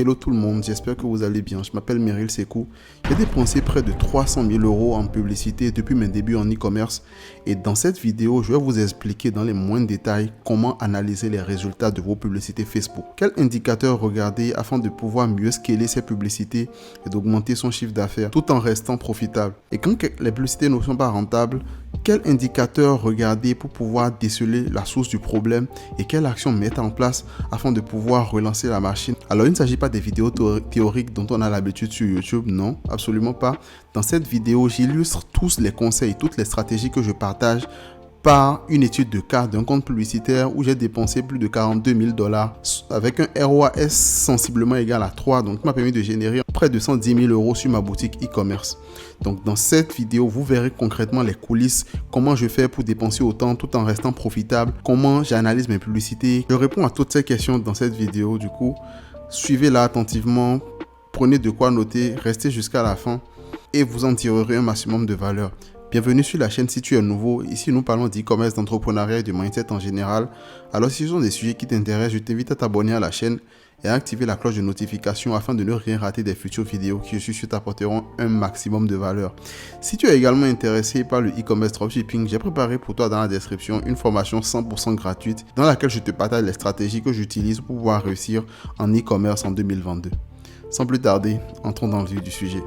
Hello tout le monde, j'espère que vous allez bien. Je m'appelle Meryl Sekou. J'ai dépensé près de 300 000 € en publicité depuis mes débuts en e-commerce. Et dans cette vidéo, je vais vous expliquer dans les moindres détails comment analyser les résultats de vos publicités Facebook. Quels indicateurs regarder afin de pouvoir mieux scaler ses publicités et d'augmenter son chiffre d'affaires tout en restant profitable. Et quand les publicités ne sont pas rentables, quels indicateurs regarder pour pouvoir déceler la source du problème et quelles actions mettre en place afin de pouvoir relancer la machine. Alors, il ne s'agit pas des vidéos théoriques dont on a l'habitude sur YouTube, non, absolument pas. Dans cette vidéo, j'illustre tous les conseils, toutes les stratégies que je partage par une étude de cas d'un compte publicitaire où j'ai dépensé plus de 42 000 $ avec un ROAS sensiblement égal à 3, donc ça m'a permis de générer près de 110 000 € sur ma boutique e-commerce. Donc dans cette vidéo, vous verrez concrètement les coulisses, comment je fais pour dépenser autant tout en restant profitable, comment j'analyse mes publicités. Je réponds à toutes ces questions dans cette vidéo, du coup, suivez-la attentivement, prenez de quoi noter, restez jusqu'à la fin et vous en tirerez un maximum de valeur. Bienvenue sur la chaîne si tu es nouveau. Ici, nous parlons d'e-commerce, d'entrepreneuriat et de mindset en général. Alors, si ce sont des sujets qui t'intéressent, je t'invite à t'abonner à la chaîne et à activer la cloche de notification afin de ne rien rater des futures vidéos qui, je suis sûr, t'apporteront un maximum de valeur. Si tu es également intéressé par le e-commerce dropshipping, j'ai préparé pour toi dans la description une formation 100% gratuite dans laquelle je te partage les stratégies que j'utilise pour pouvoir réussir en e-commerce en 2022. Sans plus tarder, entrons dans le vif du sujet.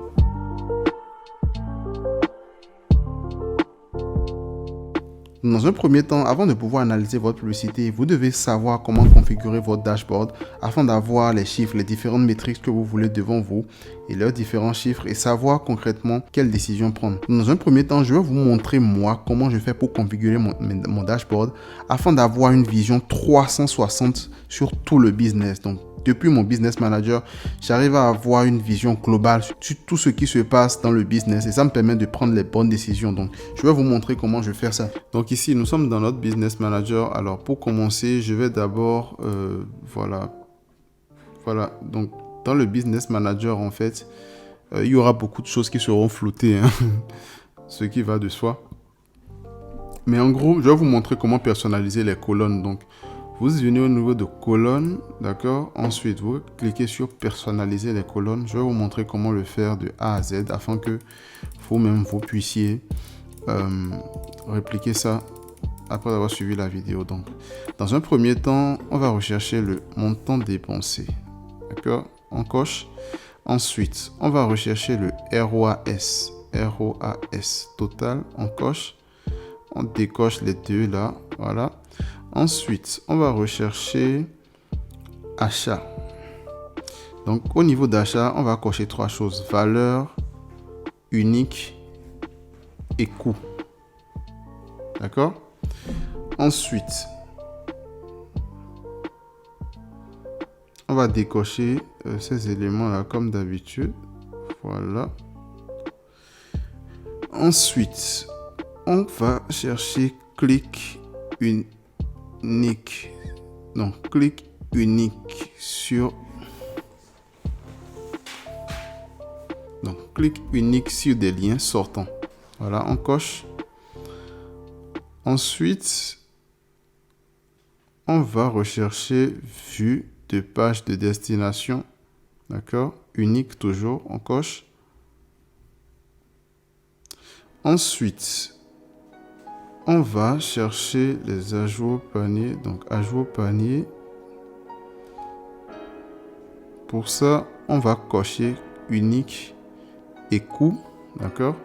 Dans un premier temps, avant de pouvoir analyser votre publicité, vous devez savoir comment configurer votre dashboard afin d'avoir les chiffres, les différentes métriques que vous voulez devant vous et leurs différents chiffres et savoir concrètement quelles décisions prendre. Dans un premier temps, je vais vous montrer moi comment je fais pour configurer mon dashboard afin d'avoir une vision 360 sur tout le business. Donc, depuis mon business manager, j'arrive à avoir une vision globale sur tout ce qui se passe dans le business et ça me permet de prendre les bonnes décisions. Donc, je vais vous montrer comment je fais ça. Donc ici, nous sommes dans notre business manager. Alors, pour commencer, je vais d'abord, voilà. Donc, dans le business manager, en fait, il y aura beaucoup de choses qui seront floutées, hein, ce qui va de soi. Mais en gros, je vais vous montrer comment personnaliser les colonnes. Donc, vous venez au niveau de colonnes, d'accord? Ensuite, vous cliquez sur personnaliser les colonnes. Je vais vous montrer comment le faire de A à Z afin que vous-même vous puissiez répliquer ça après avoir suivi la vidéo. Donc, dans un premier temps, on va rechercher le montant dépensé, d'accord? On coche. Ensuite, on va rechercher le ROAS total. On coche. On décoche les deux là, voilà. Ensuite, on va rechercher achat. Donc, au niveau d'achat, on va cocher trois choses. Valeur, unique et coût. D'accord? Ensuite, on va décocher ces éléments-là comme d'habitude. Voilà. Ensuite, on va chercher clic unique. Donc, clic unique sur des liens sortants. Voilà, on coche. Ensuite, on va rechercher vue de page de destination. D'accord? Unique toujours, on coche. Ensuite, on va chercher les ajouts au panier. Donc, ajout au panier. Pour ça, on va cocher unique et coût. D'accord?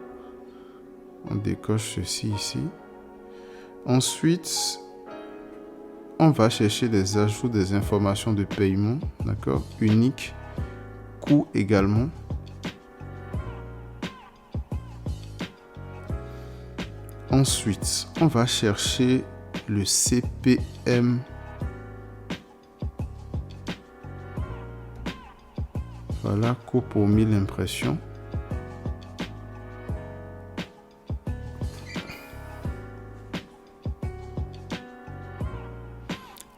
On décoche ceci ici. Ensuite, on va chercher les ajouts des informations de paiement. D'accord? Unique, coût également. Ensuite, on va chercher le CPM. Voilà, coût pour 1000 impressions.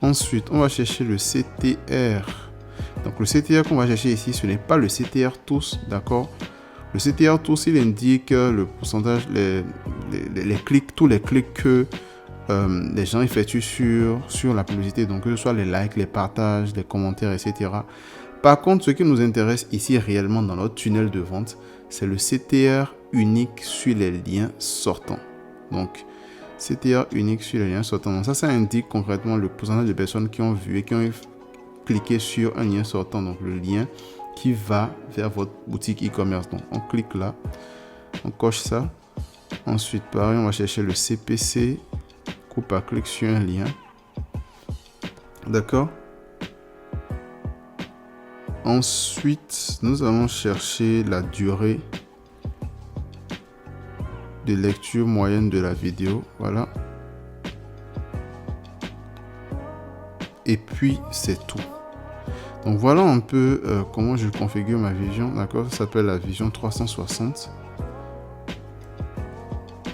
Ensuite, on va chercher le CTR. Donc, le CTR qu'on va chercher ici, ce n'est pas le CTR tous, d'accord? Le CTR tous, il indique le pourcentage, les clics, tous les clics que les gens effectuent sur la publicité. Donc, que ce soit les likes, les partages, les commentaires, etc. Par contre, ce qui nous intéresse ici réellement dans notre tunnel de vente, c'est le CTR unique sur les liens sortants. Donc, CTR unique sur les liens sortants. Donc, ça indique concrètement le pourcentage de personnes qui ont vu et qui ont cliqué sur un lien sortant. Donc, le lien qui va vers votre boutique e-commerce. Donc, on clique là, on coche ça. Ensuite, pareil, on va chercher le CPC, coupe à clic sur un lien. D'accord? Ensuite, nous allons chercher la durée de lecture moyenne de la vidéo. Voilà. Et puis, c'est tout. Donc, voilà un peu comment je configure ma vision. D'accord? Ça s'appelle la vision 360.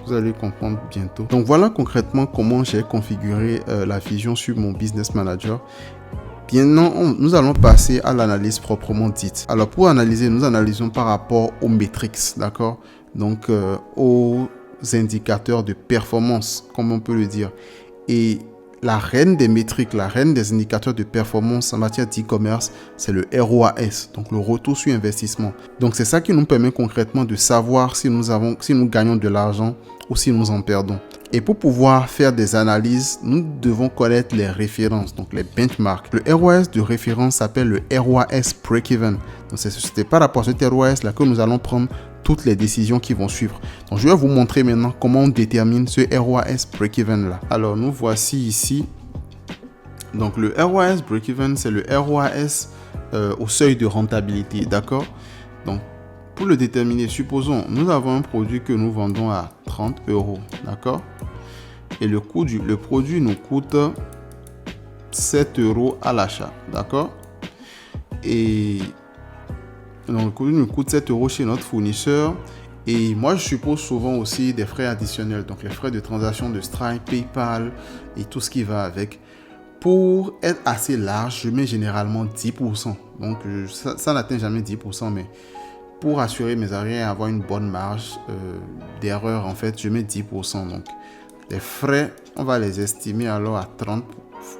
Vous allez comprendre bientôt. Donc, voilà concrètement comment j'ai configuré la vision sur mon Business Manager. Maintenant, nous allons passer à l'analyse proprement dite. Alors, pour analyser, nous analysons par rapport aux métriques, d'accord? Donc, aux indicateurs de performance, comme on peut le dire. Et la reine des métriques, la reine des indicateurs de performance en matière d'e-commerce, c'est le ROAS, donc le retour sur investissement. Donc, c'est ça qui nous permet concrètement de savoir si nous gagnons de l'argent ou si nous en perdons. Et pour pouvoir faire des analyses, nous devons connaître les références, donc les benchmarks. Le ROAS de référence s'appelle le ROAS Break-Even. Donc, c'est par rapport à cet ROAS là que nous allons prendre toutes les décisions qui vont suivre. Donc, je vais vous montrer maintenant comment on détermine ce ROAS Break-Even là. Alors, nous voici ici. Donc, le ROAS Break-Even, c'est le ROAS au seuil de rentabilité, d'accord? Donc, pour le déterminer, supposons, nous avons un produit que nous vendons à 30 €, d'accord? Et le produit nous coûte 7 € à l'achat, d'accord? Et donc, le produit nous coûte 7 € chez notre fournisseur. Et moi, je suppose souvent aussi des frais additionnels, donc les frais de transaction de Stripe, PayPal et tout ce qui va avec. Pour être assez large, je mets généralement 10%. Donc, ça n'atteint jamais 10%, mais pour assurer mes arrières et avoir une bonne marge d'erreur, en fait, je mets 10%. Donc, les frais, on va les estimer alors à 30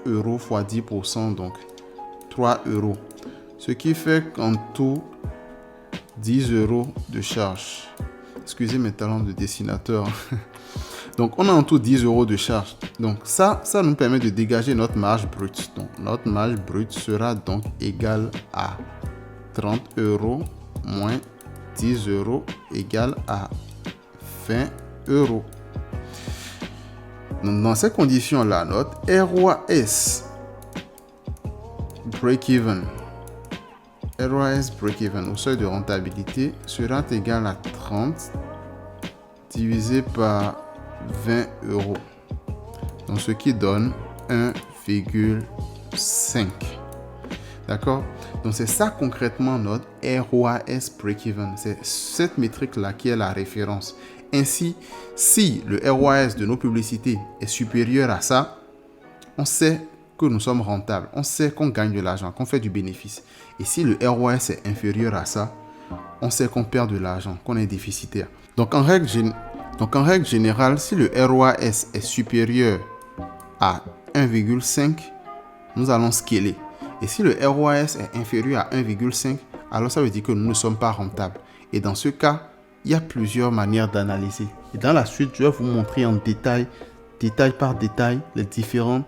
€ fois 10%, donc 3 €. Ce qui fait qu'en tout, 10 € de charge. Excusez mes talents de dessinateur. Donc, on a en tout 10 € de charge. Donc, ça nous permet de dégager notre marge brute. Donc, notre marge brute sera donc égale à 30 € moins 10 € égale à 20 €. Donc, dans ces conditions-là, notre ROAS break-even au seuil de rentabilité sera égal à 30 divisé par 20 €. Donc, ce qui donne 1,5. D'accord? Donc, c'est ça concrètement notre ROAS break-even. C'est cette métrique-là qui est la référence. Ainsi, si le ROAS de nos publicités est supérieur à ça, on sait que nous sommes rentables. On sait qu'on gagne de l'argent, qu'on fait du bénéfice. Et si le ROAS est inférieur à ça, on sait qu'on perd de l'argent, qu'on est déficitaire. Donc, en règle générale, si le ROAS est supérieur à 1,5, nous allons scaler. Et si le ROAS est inférieur à 1,5, alors ça veut dire que nous ne sommes pas rentables. Et dans ce cas, il y a plusieurs manières d'analyser. Et dans la suite, je vais vous montrer en détail par détail, les différentes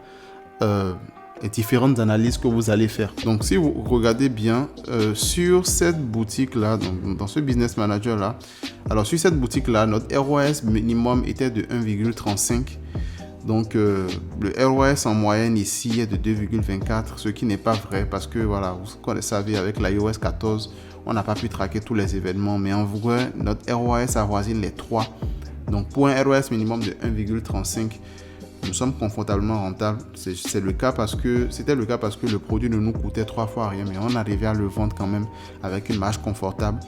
analyses que vous allez faire. Donc, si vous regardez bien sur cette boutique-là, dans ce Business Manager-là, alors sur cette boutique-là, notre ROAS minimum était de 1,35. Donc, le ROAS en moyenne ici est de 2,24, ce qui n'est pas vrai parce que, voilà, vous le savez, avec l'iOS 14, on n'a pas pu traquer tous les événements. Mais en vrai, notre ROAS avoisine les 3. Donc, pour un ROAS minimum de 1,35, nous sommes confortablement rentables. C'était le cas parce que le produit ne nous coûtait 3 fois rien, mais on arrivait à le vendre quand même avec une marge confortable.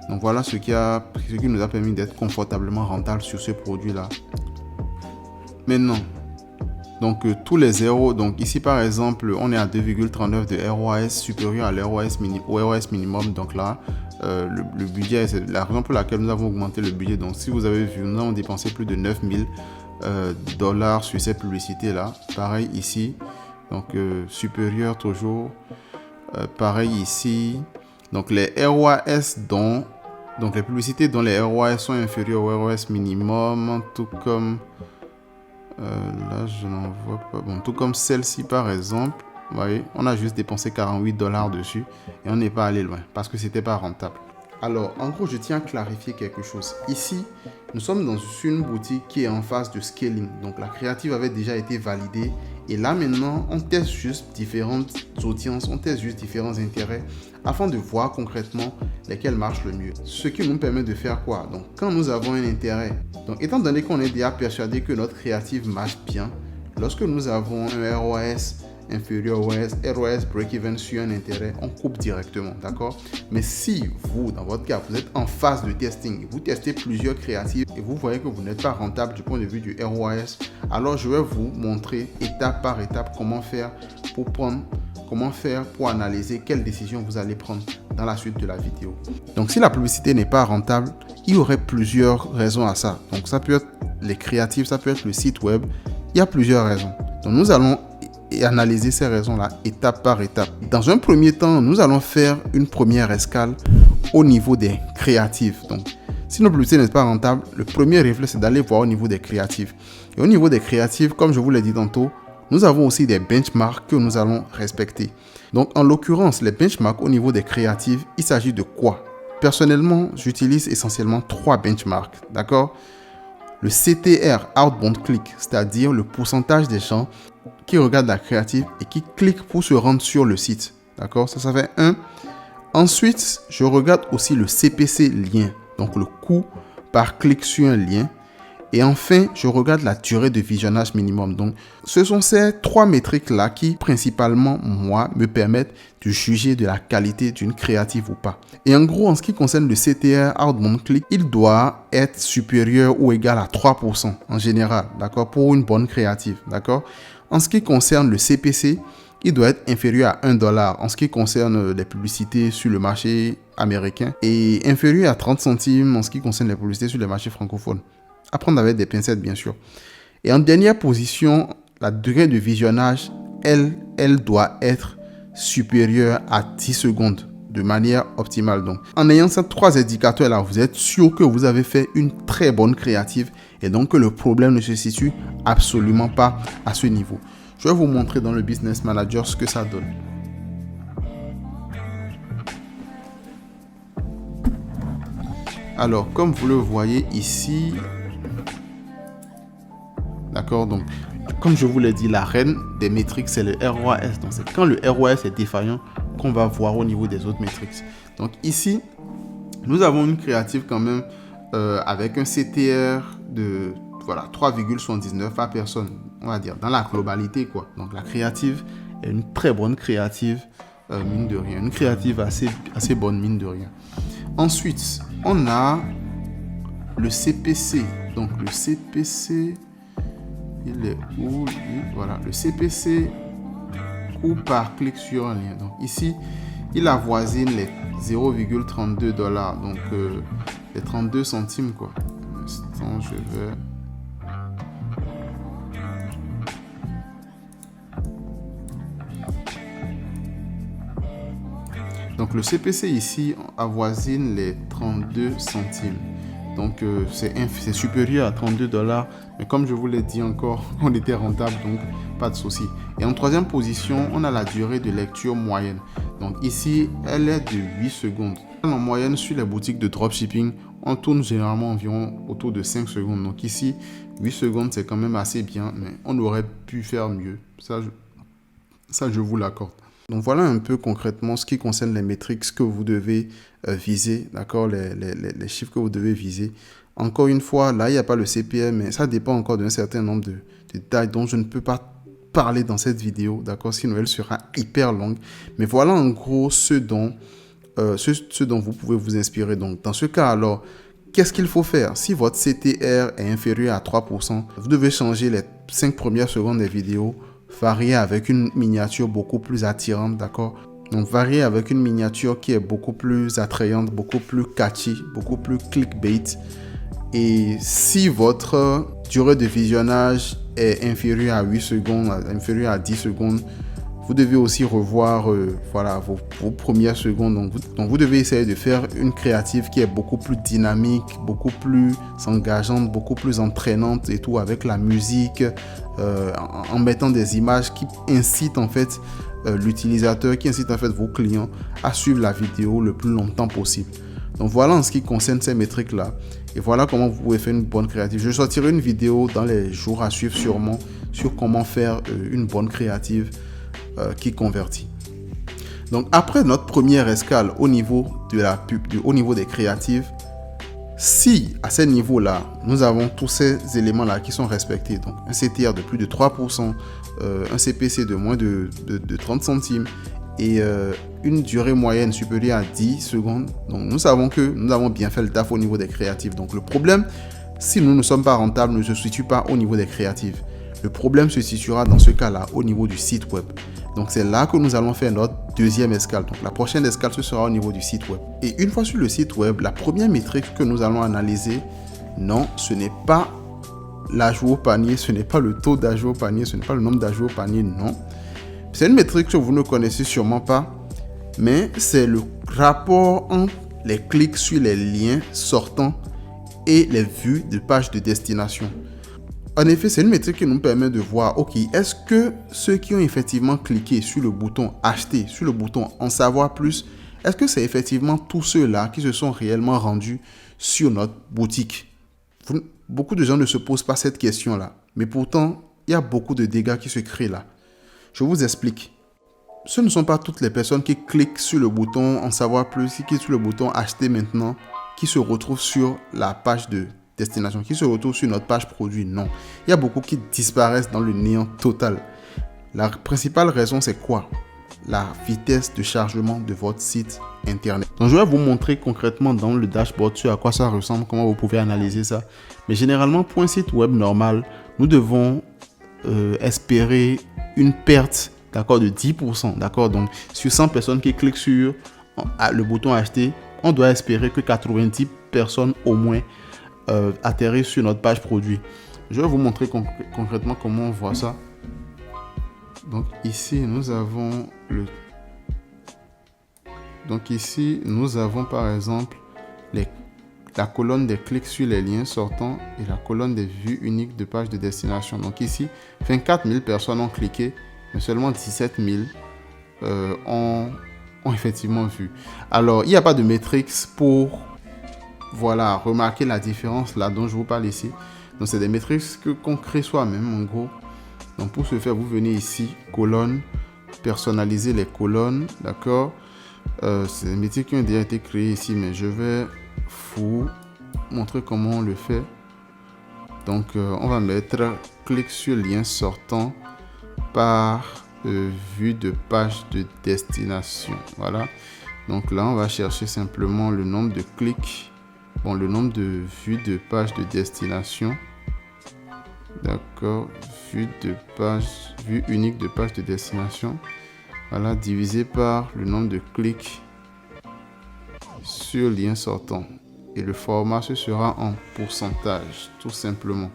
Donc, voilà ce qui nous a permis d'être confortablement rentable sur ce produit-là. Maintenant, donc tous les zéros, donc ici par exemple, on est à 2,39 de ROAS supérieur à l'ROAS minimum. Donc là, le budget, c'est la raison pour laquelle nous avons augmenté le budget. Donc si vous avez vu, nous avons dépensé plus de 9 000 $ sur ces publicités-là. Pareil ici, donc supérieur toujours Pareil ici. Donc les ROAS donc les publicités dont les ROAS sont inférieurs au ROAS minimum, tout comme là je n'en vois pas. Bon, tout comme celle-ci par exemple. Vous voyez, on a juste dépensé 48 $ dessus et on n'est pas allé loin parce que c'était pas rentable. Alors, en gros, je tiens à clarifier quelque chose. Ici, nous sommes dans une boutique qui est en phase de scaling. Donc, la créative avait déjà été validée. Et là, maintenant, on teste juste différentes audiences, on teste juste différents intérêts afin de voir concrètement lesquels marchent le mieux. Ce qui nous permet de faire quoi? Donc, quand nous avons un intérêt, donc étant donné qu'on est déjà persuadé que notre créative marche bien, lorsque nous avons un ROAS inférieur au ROAS break-even sur un intérêt, on coupe directement, d'accord? Mais si vous, dans votre cas, vous êtes en phase de testing, vous testez plusieurs créatives et vous voyez que vous n'êtes pas rentable du point de vue du ROAS, alors je vais vous montrer étape par étape comment faire pour analyser quelle décision vous allez prendre dans la suite de la vidéo. Donc, si la publicité n'est pas rentable, il y aurait plusieurs raisons à ça. Donc, ça peut être les créatives, ça peut être le site web. Il y a plusieurs raisons. Donc, nous allons analyser ces raisons-là étape par étape. Dans un premier temps, nous allons faire une première escale au niveau des créatives. Donc, si notre publicité n'est pas rentable, le premier réflexe, c'est d'aller voir au niveau des créatives. Et au niveau des créatives, comme je vous l'ai dit tantôt, nous avons aussi des benchmarks que nous allons respecter. Donc, en l'occurrence, les benchmarks au niveau des créatives, il s'agit de quoi? Personnellement, j'utilise essentiellement 3 benchmarks, d'accord? Le CTR, Outbound Click, c'est-à-dire le pourcentage des gens qui regardent la créative et qui cliquent pour se rendre sur le site. D'accord? Ça fait 1. Ensuite, je regarde aussi le CPC lien, donc le coût par clic sur un lien. Et enfin, je regarde la durée de visionnage minimum. Donc, ce sont ces 3 métriques-là qui, principalement, moi, me permettent de juger de la qualité d'une créative ou pas. Et en gros, en ce qui concerne le CTR Outbound Click, il doit être supérieur ou égal à 3% en général, d'accord, pour une bonne créative, d'accord. En ce qui concerne le CPC, il doit être inférieur à 1 $ en ce qui concerne les publicités sur le marché américain et inférieur à 30 centimes en ce qui concerne les publicités sur le marché francophone. À prendre avec des pincettes, bien sûr. Et en dernière position, la durée de visionnage, elle doit être supérieure à 10 secondes de manière optimale. Donc, en ayant ces 3 indicateurs-là, vous êtes sûr que vous avez fait une très bonne créative et donc que le problème ne se situe absolument pas à ce niveau. Je vais vous montrer dans le Business Manager ce que ça donne. Alors, comme vous le voyez ici, d'accord, donc comme je vous l'ai dit, la reine des métriques, c'est le ROAS. Donc, c'est quand le ROAS est défaillant qu'on va voir au niveau des autres métriques. Donc, ici, nous avons une créative quand même avec un CTR de 3,79 par personne, on va dire, dans la globalité, quoi. Donc, la créative est une très bonne créative, mine de rien. Une créative assez bonne, mine de rien. Ensuite, on a le CPC. Donc, le CPC... il est où? Voilà, le CPC coût par clic sur un lien. Donc ici, il avoisine les 0,32 $. Donc les 32 centimes, quoi. Un instant, je vais... Donc le CPC ici avoisine les 32 centimes. Donc, c'est supérieur à 32 $. Mais comme je vous l'ai dit encore, on était rentable, donc pas de souci. Et en troisième position, on a la durée de lecture moyenne. Donc ici, elle est de 8 secondes. En moyenne, sur les boutiques de dropshipping, on tourne généralement environ autour de 5 secondes. Donc ici, 8 secondes, c'est quand même assez bien, mais on aurait pu faire mieux. Ça, je vous l'accorde. Donc voilà un peu concrètement ce qui concerne les métriques que vous devez viser, d'accord, les chiffres que vous devez viser. Encore une fois, là, il n'y a pas le CPM, mais ça dépend encore d'un certain nombre de détails dont je ne peux pas parler dans cette vidéo, d'accord, sinon elle sera hyper longue. Mais voilà en gros ce dont vous pouvez vous inspirer. Donc dans ce cas, alors, qu'est-ce qu'il faut faire? Si votre CTR est inférieur à 3%, vous devez changer les 5 premières secondes des vidéos, varier avec une miniature beaucoup plus attirante, d'accord? Donc, varier avec une miniature qui est beaucoup plus attrayante, beaucoup plus catchy, beaucoup plus clickbait. Et si votre durée de visionnage est inférieure à 8 secondes, inférieure à 10 secondes, Vous devez aussi revoir voilà, vos premières secondes. Donc, vous devez essayer de faire une créative qui est beaucoup plus dynamique, beaucoup plus engageante, beaucoup plus entraînante et tout, avec la musique, en mettant des images qui incitent en fait l'utilisateur, qui incitent en fait vos clients à suivre la vidéo le plus longtemps possible. Donc voilà en ce qui concerne ces métriques-là. Et voilà comment vous pouvez faire une bonne créative. Je sortirai une vidéo dans les jours à suivre sûrement sur comment faire une bonne créative qui convertit. Donc après notre première escale au niveau de la pub, au niveau des créatives, si à ce niveau-là, nous avons tous ces éléments-là qui sont respectés, donc un CTR de plus de 3%, un CPC de moins de 30 centimes et une durée moyenne supérieure à 10 secondes, donc nous savons que nous avons bien fait le taf au niveau des créatives. Donc le problème, si nous ne sommes pas rentables, ne se situe pas au niveau des créatives. Le problème se situera dans ce cas-là au niveau du site web. Donc c'est là que nous allons faire notre deuxième escale. Donc la prochaine escale, ce sera au niveau du site web. Et une fois sur le site web, la première métrique que nous allons analyser, non, ce n'est pas l'ajout au panier, ce n'est pas le taux d'ajout au panier, ce n'est pas le nombre d'ajouts au panier, non. C'est une métrique que vous ne connaissez sûrement pas, mais c'est le rapport entre les clics sur les liens sortants et les vues de pages de destination. En effet, c'est une métrique qui nous permet de voir, ok, est-ce que ceux qui ont effectivement cliqué sur le bouton acheter, sur le bouton en savoir plus, est-ce que c'est effectivement tous ceux-là qui se sont réellement rendus sur notre boutique? Beaucoup de gens ne se posent pas cette question-là, mais pourtant, il y a beaucoup de dégâts qui se créent là. Je vous explique. Ce ne sont pas toutes les personnes qui cliquent sur le bouton en savoir plus, qui cliquent sur le bouton acheter maintenant, qui se retrouvent sur la page de destination, qui se retrouvent sur notre page produit. Non. Il y a beaucoup qui disparaissent dans le néant total. La principale raison, c'est quoi? La vitesse de chargement de votre site internet. Donc, je vais vous montrer concrètement dans le dashboard sur à quoi ça ressemble, comment vous pouvez analyser ça. Mais généralement, pour un site web normal, nous devons espérer une perte, d'accord, de 10%, d'accord. Donc, sur 100 personnes qui cliquent sur le bouton acheter, on doit espérer que 90 personnes au moins atterrissent sur notre page produit. Je vais vous montrer concrètement comment on voit ça. Donc ici, nous avons par exemple la colonne des clics sur les liens sortants et la colonne des vues uniques de page de destination. Donc ici, 24 000 personnes ont cliqué, mais seulement 17 000 ont effectivement vu. Alors, il n'y a pas de métriques pour remarquer la différence là dont je vous parle ici. Donc, c'est des métriques qu'on crée soi-même en gros. Donc, pour ce faire, vous venez ici, colonne, personnaliser les colonnes, d'accord. C'est des métriques qui ont déjà été créées ici, mais je vais vous montrer comment on le fait. Donc, on va mettre clic sur lien sortant par vue de page de destination. Voilà. Donc là, on va chercher simplement le nombre de clics, le nombre de vues de page de destination. D'accord, vue unique de page de destination. Voilà, divisé par le nombre de clics sur lien sortant. Et le format, ce sera en pourcentage, tout simplement.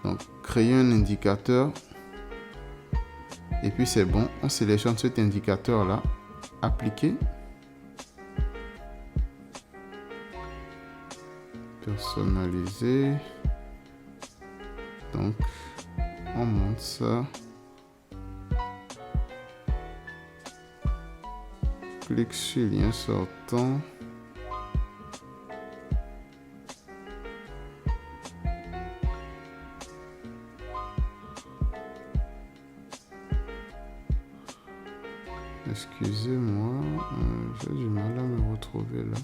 Donc, créer un indicateur. Et puis, c'est bon. On sélectionne cet indicateur-là. Appliquer. Personnaliser. Donc, on monte ça. Clique sur lien sortant. Excusez-moi, j'ai du mal à me retrouver là.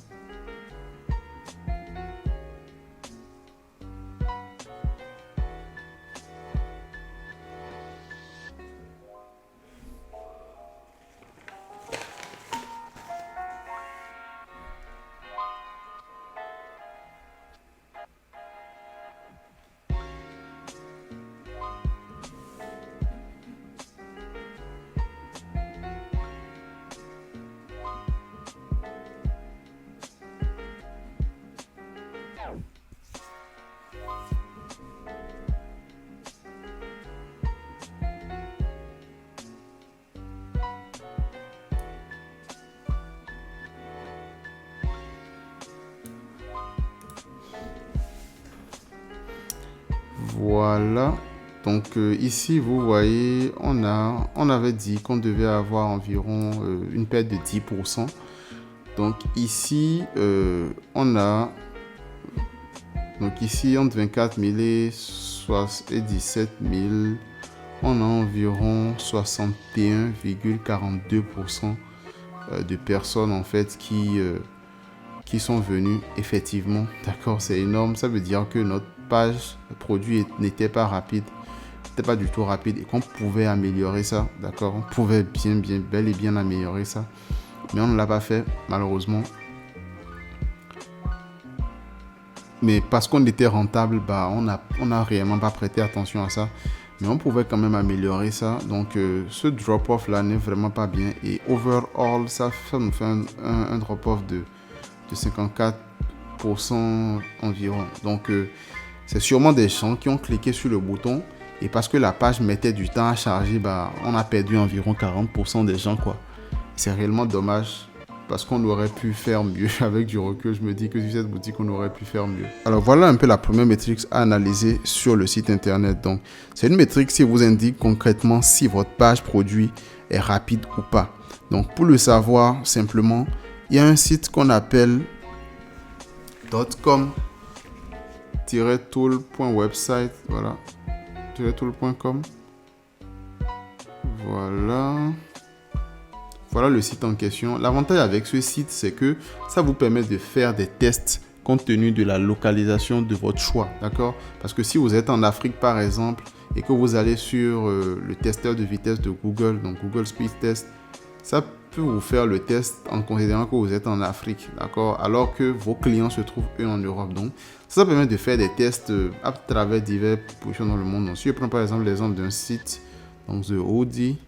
Voilà. Donc ici, vous voyez, on avait dit qu'on devait avoir environ une perte de 10%. Donc ici, on a... Donc ici, entre 24 000 et 17 000, on a environ 61,42% de personnes en fait qui sont venues effectivement. D'accord, c'est énorme. Ça veut dire que notre page produit n'était pas rapide, n'était pas du tout rapide et qu'on pouvait améliorer ça. D'accord, on pouvait bel et bien améliorer ça, mais on ne l'a pas fait malheureusement. Mais parce qu'on était rentable, bah, on n'a réellement pas prêté attention à ça. Mais on pouvait quand même améliorer ça. Donc, ce drop-off là n'est vraiment pas bien. Et overall, ça nous fait un drop-off de 54% environ. Donc, c'est sûrement des gens qui ont cliqué sur le bouton. Et parce que la page mettait du temps à charger, bah, on a perdu environ 40% des gens, quoi. C'est réellement dommage. Parce qu'on aurait pu faire mieux. Avec du recul, je me dis que sur cette boutique, on aurait pu faire mieux. Alors voilà un peu la première métrique à analyser sur le site internet. Donc, c'est une métrique qui vous indique concrètement si votre page produit est rapide ou pas. Donc, pour le savoir, simplement, il y a un site qu'on appelle .com-tool.website. Voilà. .tool.com. Voilà. Voilà le site en question. L'avantage avec ce site, c'est que ça vous permet de faire des tests compte tenu de la localisation de votre choix. D'accord? Parce que si vous êtes en Afrique, par exemple, et que vous allez sur le testeur de vitesse de Google, donc Google Speed Test, ça peut vous faire le test en considérant que vous êtes en Afrique. D'accord? Alors que vos clients se trouvent, eux, en Europe. Donc, ça permet de faire des tests à travers diverses positions dans le monde. Donc, si je prends par exemple l'exemple d'un site, donc theaudi.com,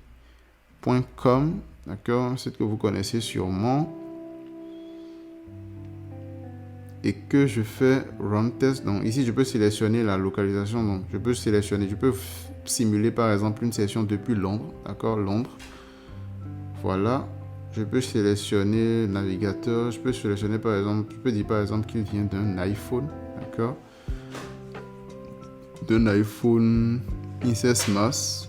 d'accord, un site que vous connaissez sûrement, et que je fais run test. Donc ici, je peux sélectionner la localisation. Donc je peux simuler par exemple une session depuis Londres, d'accord, Londres. Voilà, je peux sélectionner le navigateur. Je peux sélectionner par exemple, je peux dire par exemple qu'il vient d'un iPhone, d'accord, d'un iPhone XS Max.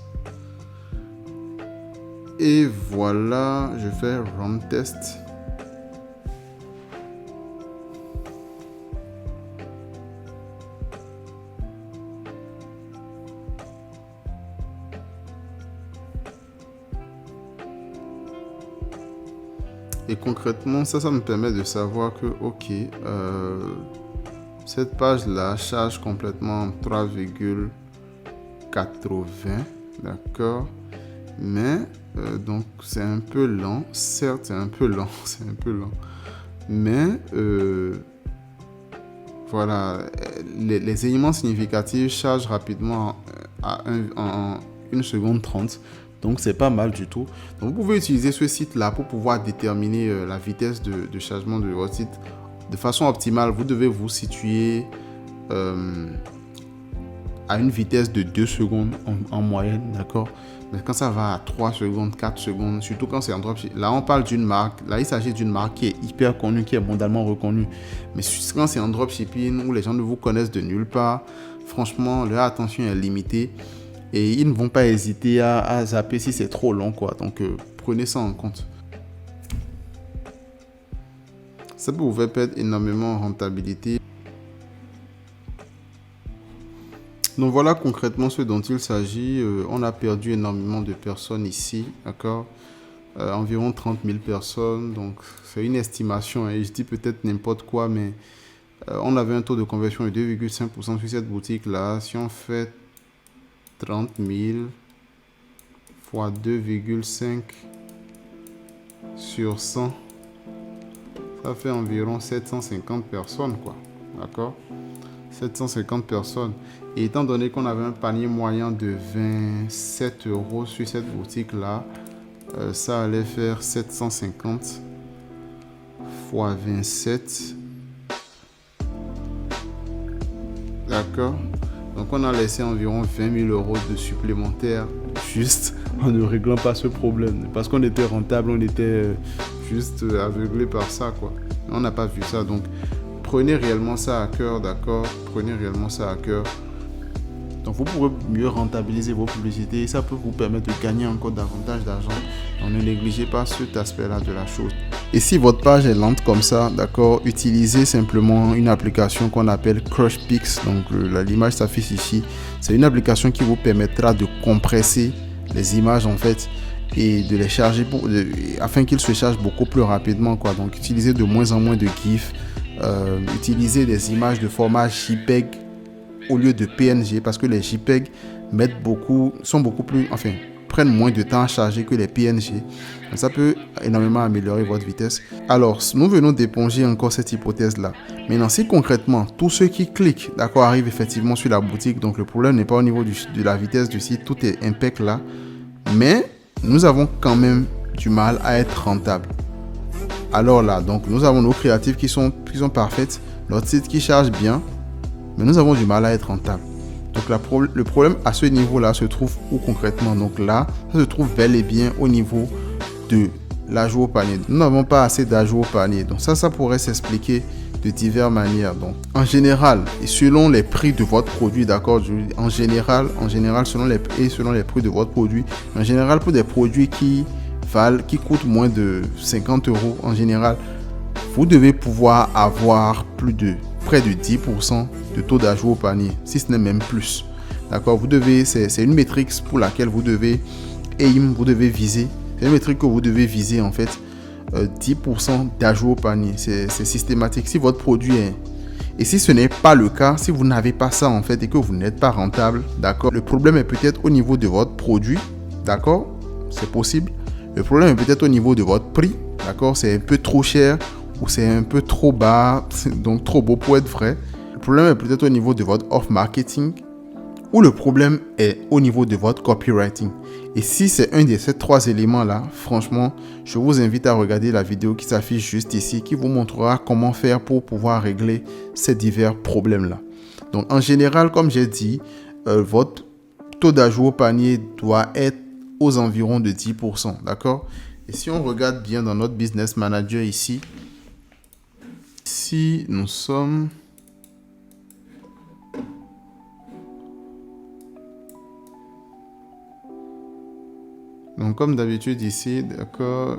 Et voilà, je fais run test. Et concrètement, ça me permet de savoir que, ok, cette page-là charge complètement 3,80, d'accord. Mais, donc, c'est un peu lent. Certes, c'est un peu lent. Mais, voilà, les éléments significatifs chargent rapidement en 1 seconde 30. Donc, c'est pas mal du tout. Donc, vous pouvez utiliser ce site-là pour pouvoir déterminer la vitesse de chargement de votre site de façon optimale. Vous devez vous situer à une vitesse de 2 secondes en moyenne, d'accord? Mais quand ça va à 3 secondes, 4 secondes, surtout quand c'est en dropshipping, là on parle d'une marque, là il s'agit d'une marque qui est hyper connue, qui est mondialement reconnue. Mais quand c'est en dropshipping où les gens ne vous connaissent de nulle part, franchement leur attention est limitée et ils ne vont pas hésiter à zapper si c'est trop long, quoi. Donc prenez ça en compte. Ça peut vous faire perdre énormément en rentabilité. Donc voilà concrètement ce dont il s'agit. On a perdu énormément de personnes ici, d'accord, environ 30 000 personnes. Donc c'est une estimation et je dis peut-être n'importe quoi, mais on avait un taux de conversion de 2,5% sur cette boutique-là. Si on fait 30 000 fois 2,5 sur 100, ça fait environ 750 personnes, quoi, d'accord, 750 personnes. Et étant donné qu'on avait un panier moyen de 27 € sur cette boutique-là, ça allait faire 750 fois 27. D'accord? Donc on a laissé environ 20 000 € de supplémentaires juste en ne réglant pas ce problème. Parce qu'on était rentable, on était juste aveuglé par ça, quoi. On n'a pas vu ça. Donc prenez réellement ça à cœur, d'accord? Prenez réellement ça à cœur. Donc vous pourrez mieux rentabiliser vos publicités et ça peut vous permettre de gagner encore davantage d'argent. Donc ne négligez pas cet aspect-là de la chose. Et si votre page est lente comme ça, d'accord, utilisez simplement une application qu'on appelle Crushpix. Donc l'image s'affiche ici. C'est une application qui vous permettra de compresser les images en fait et de les charger afin qu'ils se chargent beaucoup plus rapidement, quoi. Donc utilisez de moins en moins de GIF, utilisez des images de format JPEG au lieu de PNG parce que les JPEG prennent moins de temps à charger que les PNG. Donc ça peut énormément améliorer votre vitesse. Alors, nous venons d'éponger encore cette hypothèse-là. Maintenant, si concrètement, tous ceux qui cliquent, d'accord, arrivent effectivement sur la boutique, donc le problème n'est pas au niveau de la vitesse du site, tout est impec là, mais nous avons quand même du mal à être rentable. Alors là, donc nous avons nos créatifs qui sont parfaites, notre site qui charge bien, mais nous avons du mal à être rentable. Donc le problème à ce niveau-là se trouve où concrètement? Donc là, ça se trouve bel et bien au niveau de l'ajout au panier. Nous n'avons pas assez d'ajout au panier. Donc ça pourrait s'expliquer de diverses manières. Donc en général, et selon les prix de votre produit, d'accord, en général selon les prix de votre produit, en général pour des produits qui coûtent moins de 50 euros, en général, vous devez pouvoir avoir près de 10% de taux d'ajout au panier, si ce n'est même plus. D'accord, c'est une métrique pour laquelle vous devez viser. C'est une métrique que vous devez viser en fait. 10% d'ajout au panier, c'est systématique. Si votre produit est... Et si ce n'est pas le cas, si vous n'avez pas ça en fait et que vous n'êtes pas rentable, d'accord, le problème est peut-être au niveau de votre produit, d'accord, c'est possible. Le problème est peut-être au niveau de votre prix, d'accord, c'est un peu trop cher ou c'est un peu trop bas, donc trop beau pour être vrai. Le problème est peut-être au niveau de votre off-marketing ou le problème est au niveau de votre copywriting. Et si c'est un de ces trois éléments-là, franchement, je vous invite à regarder la vidéo qui s'affiche juste ici, qui vous montrera comment faire pour pouvoir régler ces divers problèmes-là. Donc, en général, comme j'ai dit, votre taux d'ajout au panier doit être aux environs de 10%, d'accord? Et si on regarde bien dans notre Business Manager ici, nous sommes... Donc, comme d'habitude ici, d'accord,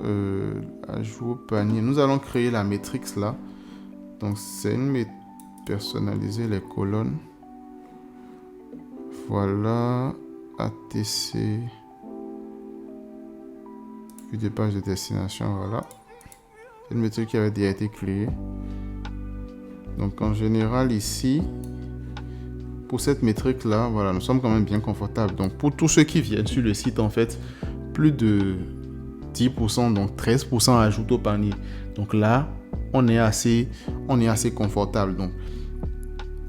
ajout au panier. Nous allons créer la matrix là. Donc, c'est une personnaliser les colonnes. Voilà, ATC, vue de page de destination, voilà. C'est une métrique qui avait déjà été créée. Donc, en général ici, pour cette métrique là, voilà, nous sommes quand même bien confortables. Donc, pour tous ceux qui viennent sur le site, en fait, plus de 10%, donc 13% ajoute au panier. Donc là, on est assez confortable. Donc,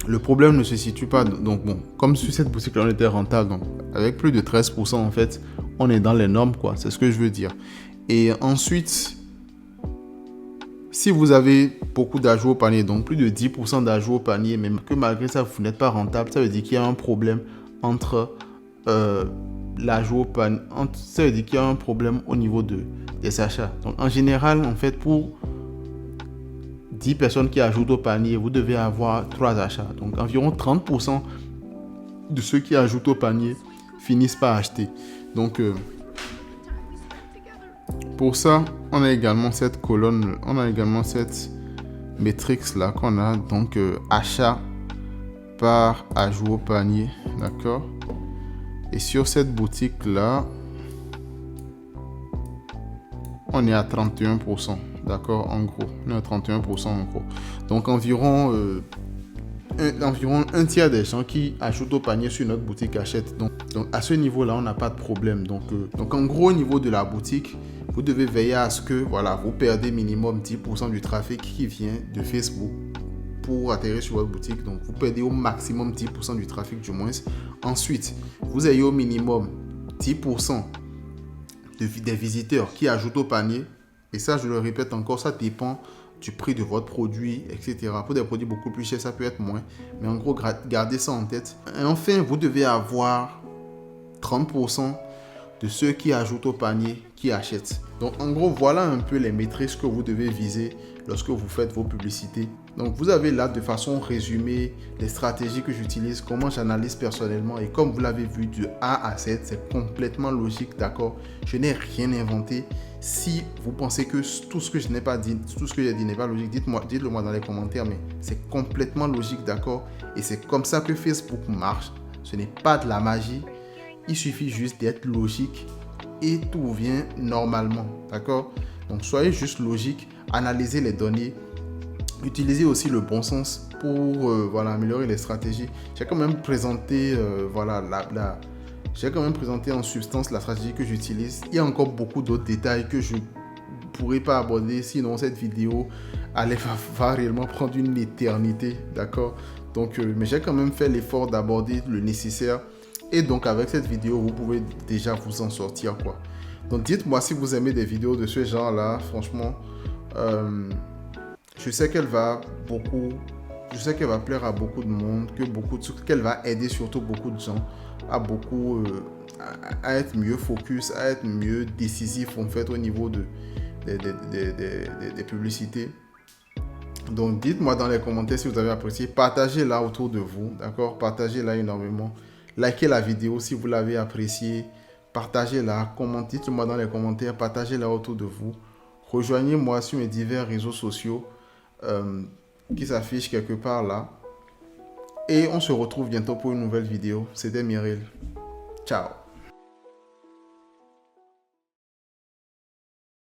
le problème ne se situe pas. Donc bon, comme sur cette boutique là, on était rentable. Donc, avec plus de 13%, en fait, on est dans les normes, quoi. C'est ce que je veux dire. Et ensuite, si vous avez beaucoup d'ajouts au panier, donc plus de 10% d'ajouts au panier, mais que malgré ça, vous n'êtes pas rentable, ça veut dire qu'il y a un problème entre l'ajout au panier. Ça veut dire qu'il y a un problème au niveau des achats. Donc, en général, en fait, pour 10 personnes qui ajoutent au panier, vous devez avoir 3 achats. Donc, environ 30% de ceux qui ajoutent au panier finissent par acheter. Donc, pour ça, on a également cette colonne, on a également cette matrix là qu'on a. Donc, achat par ajout au panier. D'accord? Et sur cette boutique là, on est à 31%. D'accord, en gros. On est à 31% en gros. Donc, environ un tiers des gens qui ajoutent au panier sur notre boutique achètent. Donc à ce niveau-là, on n'a pas de problème. Donc, en gros, au niveau de la boutique, vous devez veiller à ce que voilà, vous perdez minimum 10% du trafic qui vient de Facebook pour atterrir sur votre boutique. Donc, vous perdez au maximum 10% du trafic du moins. Ensuite, vous ayez au minimum 10% des visiteurs qui ajoutent au panier. Et ça, je le répète encore, ça dépend du prix de votre produit, etc. Pour des produits beaucoup plus chers, ça peut être moins. Mais en gros, gardez ça en tête. Et enfin, vous devez avoir 30% de ceux qui ajoutent au panier, qui achètent. Donc en gros, voilà un peu les métriques que vous devez viser lorsque vous faites vos publicités. Donc vous avez là de façon résumée les stratégies que j'utilise, comment j'analyse personnellement, et comme vous l'avez vu de A à Z, c'est complètement logique, d'accord? Je n'ai rien inventé. Si vous pensez que tout ce que je n'ai pas dit, tout ce que j'ai dit n'est pas logique, dites-le moi dans les commentaires, mais c'est complètement logique, d'accord? Et c'est comme ça que Facebook marche. Ce n'est pas de la magie. Il suffit juste d'être logique et tout vient normalement, d'accord? Donc soyez juste logique, analysez les données, utilisez aussi le bon sens pour améliorer les stratégies. J'ai quand même présenté j'ai quand même présenté en substance la stratégie que j'utilise. Il y a encore beaucoup d'autres détails que je ne pourrais pas aborder, sinon cette vidéo va réellement prendre une éternité, d'accord? Donc, mais j'ai quand même fait l'effort d'aborder le nécessaire. Et donc, avec cette vidéo, vous pouvez déjà vous en sortir, quoi. Donc, dites-moi si vous aimez des vidéos de ce genre-là. Franchement, je sais qu'elle va plaire à beaucoup de monde, qu'elle va aider surtout beaucoup de gens à être mieux focus, à être mieux décisif en fait au niveau des publicités. Donc dites-moi dans les commentaires si vous avez apprécié, partagez-la autour de vous, d'accord? Partagez-la énormément, likez la vidéo si vous l'avez appréciée, partagez-la, dites-moi dans les commentaires, partagez-la autour de vous. Rejoignez-moi sur mes divers réseaux sociaux qui s'affichent quelque part là. Et on se retrouve bientôt pour une nouvelle vidéo. C'était Meryl. Ciao.